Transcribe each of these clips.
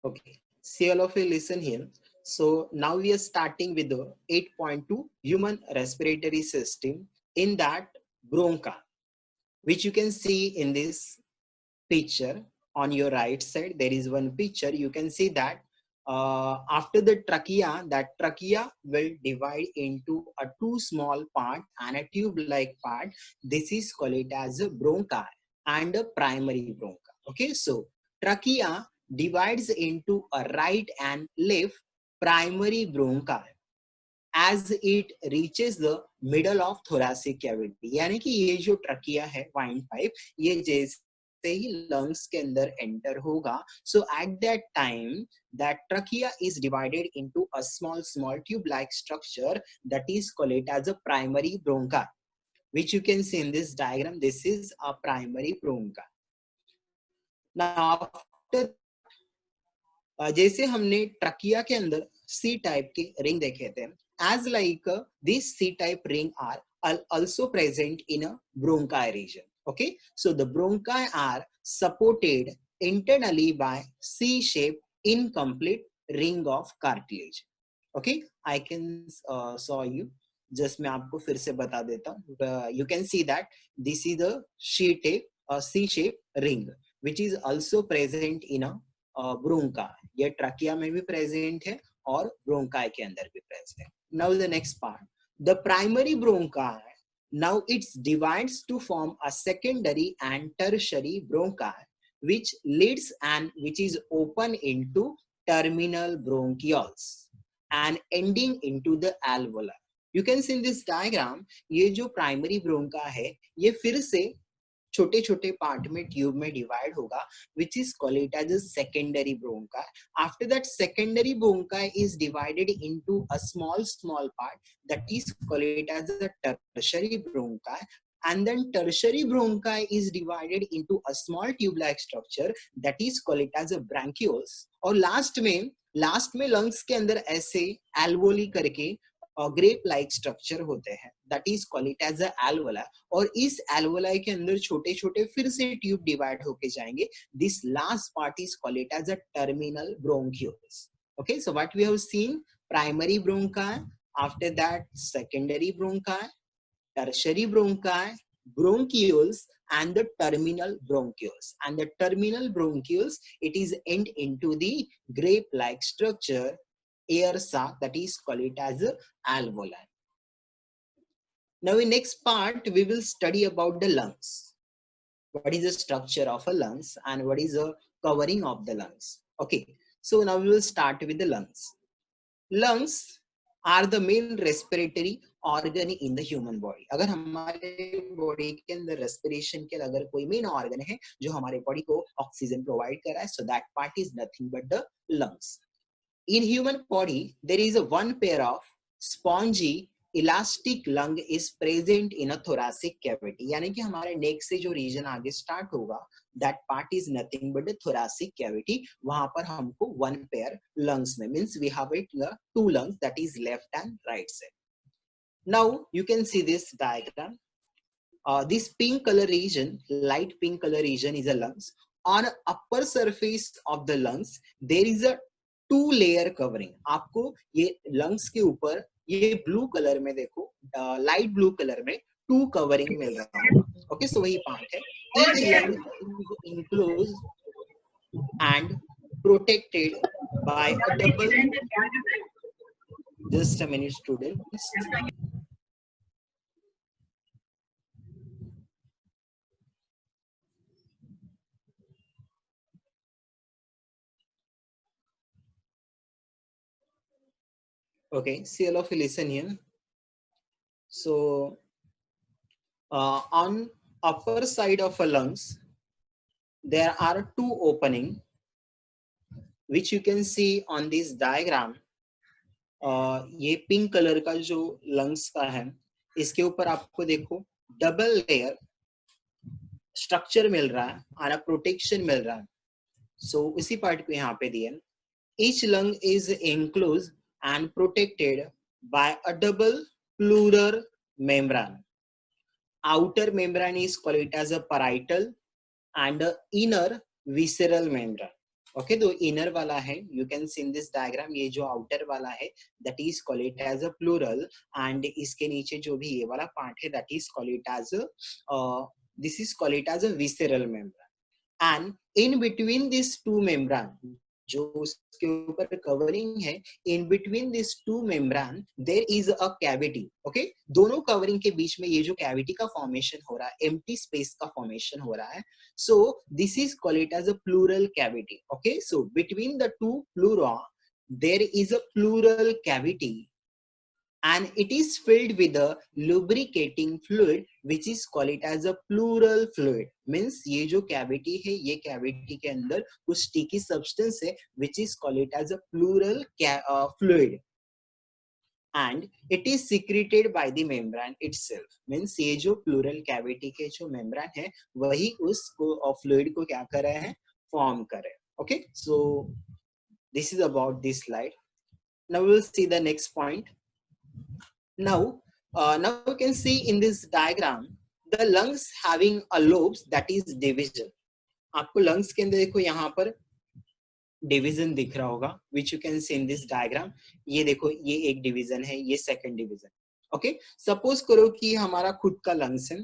Okay, see all of you listen here. So now we are starting with the 8.2 human respiratory system. In that, bronchi, which you can see in this picture on your right side. There is one picture. You can see that after the trachea, that trachea will divide into a two small part and a tube-like part. This is called it as a bronchi and a primary bronchi. Okay, so trachea divides into a right and left primary bronchi as it reaches the middle of thoracic cavity. यानी कि ये जो trachea है wine pipe, ये जैसे ही lungs के अंदर enter होगा, so at that time that trachea is divided into a small tube like structure that is called it as a primary bronchi, which you can see in this diagram. This is a primary bronchi. Now after that, जैसे हमने trachea के अंदर सी type के ring देखे थे, as like this C type ring are also present in a bronchi region. Okay, so the bronchi are supported internally by C-shaped incomplete ring of cartilage. Okay, I can show you. Just मैं आपको फिर से बता देता हूँ. You can see that this is the C-shaped ring, which is also present in a ब्रोंका. ये trachea में भी प्रेजेंट है और ब्रोंकाई के अंदर भी प्रेजेंट है. Now the next part, the primary bronchi. Now it's divides to form a secondary and tertiary bronchi, which leads and which is open into terminal bronchioles and ending into the alveoli. You can see in this diagram, ये जो primary bronchi है, ये फिर से छोटे छोटे part में tube में डिवाइड होगा, which is called it as a secondary bronchi. After that, secondary bronchi is divided into a small part that is called it as a tertiary bronchi, and then tertiary bronchi is divided into a small tube-like structure that is called it as a bronchioles. और last में lungs के अंदर ऐसे alveoli करके grape like structure होते हैं, that is called it as a alveola. और इस एल्वोलाई के अंदर छोटे छोटे फिर से ट्यूब डिवाइड होके जाएंगे. This last part is called it as a terminal bronchioles. Okay, so what we have seen, primary bronchi, after that secondary bronchi, tertiary bronchi, bronchioles, and the terminal bronchioles. And the terminal bronchioles, it is end into the grape-like structure, air sac, that is called it as a alveoli. Now in next part, we will study about the lungs. What is the structure of a lungs and what is the covering of the lungs. Okay, so now we will start with the lungs. Lungs are the main respiratory organ in the human body. अगर हमारे body के अंदर respiration के अगर कोई main organ है जो हमारे बॉडी को ऑक्सीजन प्रोवाइड कर रहा है, so that part is nothing but the lungs. In human body, there is a one pair of spongy elastic lung is present in a thoracic cavity. यानी कि हमारे नेक से जो रीजन आगे स्टार्ट होगा, that part is nothing but the thoracic cavity. वहां पर हमको one pair lungs में, means we have it two lungs, that is left and right side. Now you can see this diagram. This pink color region, light pink color region is a lungs. On upper surface of the lungs, there is a two layer covering. आपको ये lungs के ऊपर ये blue colour में देखो, light blue colour में to covering मिल रहा है. ओके, सो वही पार्ट है. Each lung is enclosed and protected by a double. Just a minute, students. Okay, see all of you listen here. So on upper side of a lungs, there are two opening, which you can see on this diagram. ये pink colour का जो lungs का है, इसके ऊपर आपको देखो double layer structure मिल रहा है और प्रोटेक्शन मिल रहा है. सो उसी पार्ट को यहाँ पे दिया. Each lung is enclosed and protected by a double pleural membrane. Outer membrane is called it as a parietal and a inner visceral membrane. Okay, तो इनर वाला है, you can see in this diagram, ये जो outer वाला है that is call it as a pleural, and इसके नीचे जो भी ये वाला पार्ट है that is call it as this is call it as a visceral membrane, and in between this two membrane, जो उसके ऊपर कवरिंग है, in between this two membrane there is a cavity. Okay, दोनों covering के बीच में ये जो cavity का फॉर्मेशन हो रहा है, एम्प्टी स्पेस का फॉर्मेशन हो रहा है, so this is called it as a pleural cavity. Okay, so between the two pleura there is a pleural cavity, and it is filled with a lubricating fluid which is called it as a pleural fluid. Means ये जो cavity है, ये cavity के अंदर कुछ sticky substance है which is called it as a pleural fluid, and it is secreted by the membrane itself. Means ये जो pleural cavity के जो membrane है वही उसको fluid को क्या कर रहे हैं, form कर रहे हैं. Okay, so this is about this slide. Now we will see the next point. Now you can see in this diagram the lungs having a lobes, that is division. आपको lungs के अंदर देखो यहाँ पर division दिख रहा होगा which you can see in this diagram. ये देखो, ये एक डिवीजन है, ये सेकंड डिवीजन. ओके, सपोज करो कि हमारा खुद का लंग्स है.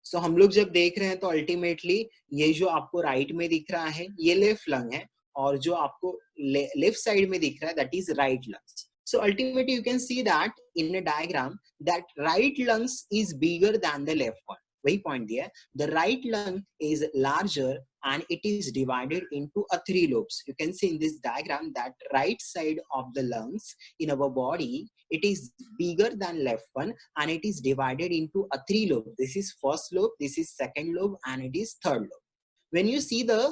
सो हम लोग जब देख रहे हैं तो अल्टीमेटली ये जो आपको राइट में दिख रहा है ये लेफ्ट लंग है, और जो आपको लेफ्ट साइड में दिख रहा है that is right lungs. So ultimately you can see that in a diagram that right lungs is bigger than the left one. वही पॉइंट दिया है, the right lung is larger and it is divided into a 3 lobes. You can see in this diagram that right side of the lungs in our body, it is bigger than left one, and it is divided into a 3 lobe. This is first lobe, this is second lobe, and it is third lobe. When you see the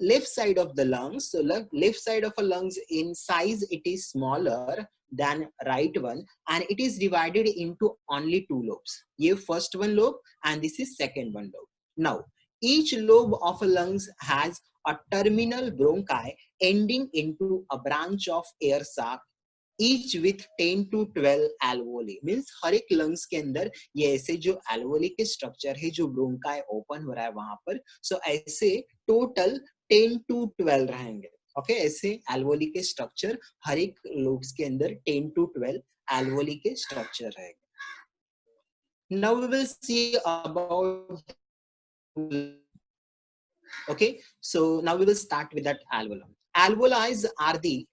left side of the lungs, so left side of a lungs in size it is smaller than right one, and it is divided into only 2 lobes. ये first one lobe and this is second one lobe. Now each lobe of a lungs has a terminal bronchi ending into a branch of air sac, each with 10 to 12 alveoli. Means हर एक lungs के अंदर ये ऐसे जो alveoli के structure है, जो bronchi open हो रहा है वहां पर, so ऐसे total 10 to 12 रहेंगे. ओके, ऐसे alveoli के structure हर एक lobes के अंदर 10 to 12 alveoli के structure रहेंगे. Now we will see about, okay, so now we will start with that alveoli. Alveoli are the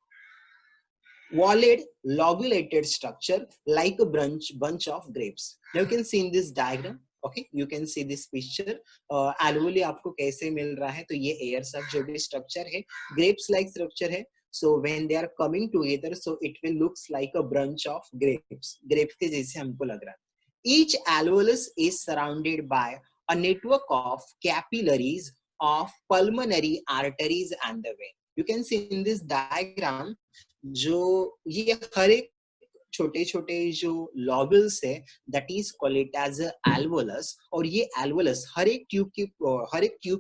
walled lobulated structure like a bunch of grapes. Now you can see in this diagram. Okay, you can see this picture. Alveoli आपको कैसे मिल रहा है, तो ये air sac जो भी structure है, grapes like structure है. So when they are coming together, so it will looks like a bunch of grapes. Grapes के जैसे हमको लग रहा है. Each alveolus is surrounded by a network of capillaries of pulmonary arteries and the vein. You can see in this diagram जो ये हर एक छोटे छोटे जो लॉबल्स है that is called it as alveolus, और ये एल्वोलस हर एक ट्यूब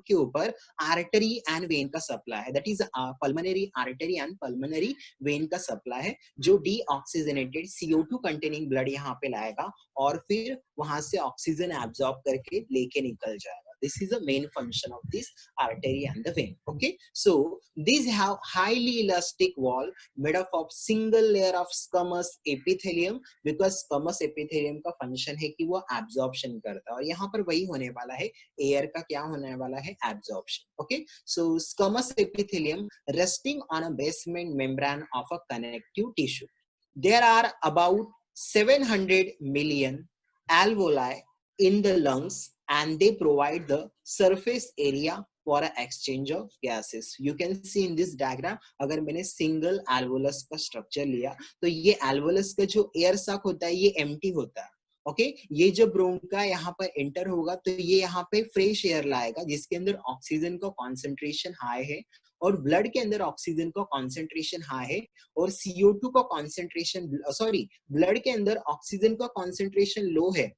के ऊपर आर्टरी एंड वेन का सप्लाई है, that is pulmonary artery and pulmonary vein का सप्लाई है, जो डीऑक्सीजनेटेड CO2 कंटेनिंग ब्लड यहाँ पे लाएगा और फिर वहां से ऑक्सीजन एब्जॉर्ब करके लेके निकल जाएगा. This is the main function of this artery and the vein. Okay, so these have highly elastic wall made up of single layer of squamous epithelium, because squamous epithelium का function है कि वो absorption करता है, और यहाँ पर वही होने वाला है, air का क्या होने वाला है, absorption. Okay, so squamous epithelium resting on a basement membrane of a connective tissue. There are about 700 million alveoli in the lungs, and they provide the surface area for an exchange of gases. You can see in this diagram, अगर मैंने single alveolus का structure लिया तो ये alveolus का जो air sac होता है ये empty होता है. ओके, ये जो ब्रोंका यहाँ पर एंटर होगा तो ये यहाँ पे फ्रेश एयर लाएगा जिसके अंदर ऑक्सीजन का कॉन्सेंट्रेशन हाई है, और ब्लड के अंदर ऑक्सीजन का कॉन्सेंट्रेशन हाई है, और CO2 का कॉन्सेंट्रेशन, सॉरी, ब्लड के अंदर ऑक्सीजन का कॉन्सेंट्रेशन लो है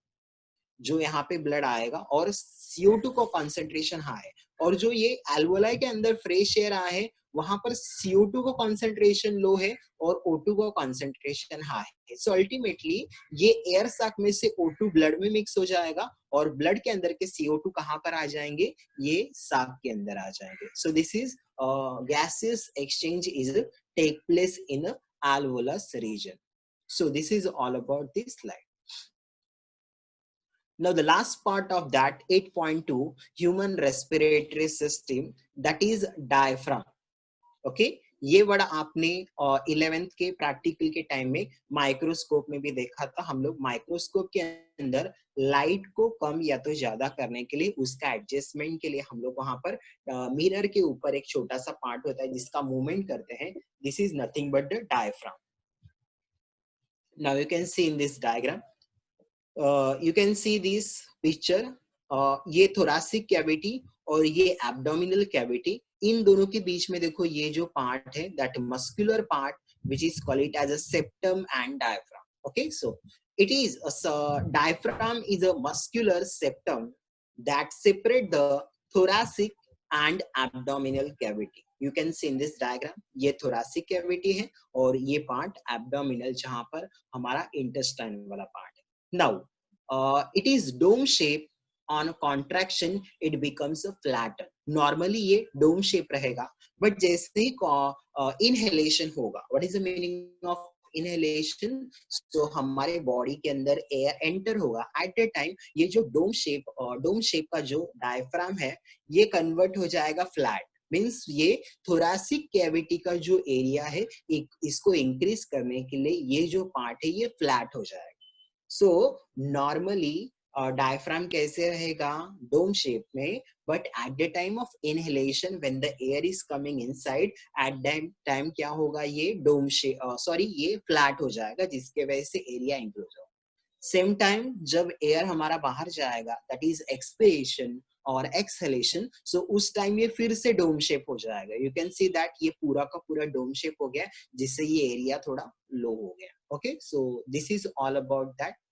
जो यहाँ पे ब्लड आएगा, और CO2 का कॉन्सेंट्रेशन हाई है. और जो ये एल्वोलाई के अंदर फ्रेश एयर आए हैं वहां पर CO2 का कॉन्सेंट्रेशन लो है और O2 का कॉन्सेंट्रेशन हाई है। सो अल्टीमेटली ये एयर साक में से O2 ब्लड में मिक्स हो जाएगा और ब्लड के अंदर के CO2 कहाँ पर आ जाएंगे, ये साक के अंदर आ जाएंगे। So this is gaseous exchange is take place in a alveolus region. So this is all about this slide. Now the last part of that 8.2 human respiratory system, that is diaphragm. Okay, ये word आपने 11th के practical के time में microscope में भी देखा था। हम लोग माइक्रोस्कोप के अंदर लाइट को कम या तो ज्यादा करने के लिए उसका एडजस्टमेंट के लिए हम लोग वहां पर मिरर के ऊपर एक छोटा सा पार्ट होता है जिसका मूवमेंट करते हैं। This is nothing but the diaphragm. Now you can see in this diagram, you can see this picture. ये thoracic cavity और ये abdominal cavity, इन दोनों के बीच में देखो ये जो पार्ट है, that muscular part which is called it as a septum and diaphragm. Okay, so it is diaphragm is a muscular septum that separate the thoracic and abdominal cavity. You can see in this diagram, ये thoracic cavity है और ये part abdominal जहाँ पर हमारा intestine वाला part है. Now it is dome shape. On contraction it becomes a flatten. Normally ये dome shape रहेगा, but जैसे ही inhalation होगा, what is the meaning of inhalation? So हमारे body के अंदर air enter होगा, at that time ये जो dome shape का जो diaphragm है ये convert हो जाएगा flat. मीन्स ये thoracic cavity का जो एरिया है इसको इंक्रीज करने के लिए ये जो पार्ट है ये फ्लैट हो जाएगा. सो नॉर्मली डायफ्राम कैसे रहेगा, डोम शेप में, but at the time of inhalation when the air is coming inside, at that time क्या होगा, ये डोम शेप ये फ्लैट हो जाएगा जिसके वजह से एरिया इंक्रीज होगा. सेम टाइम जब एयर हमारा बाहर जाएगा, दैट इज एक्सपिरेशन और एक्सहेलेशन, सो उस टाइम ये फिर से डोम शेप हो जाएगा. यू कैन सी दैट ये पूरा का पूरा डोम शेप हो गया जिससे ये एरिया थोड़ा लो हो गया. Okay, so this is all about that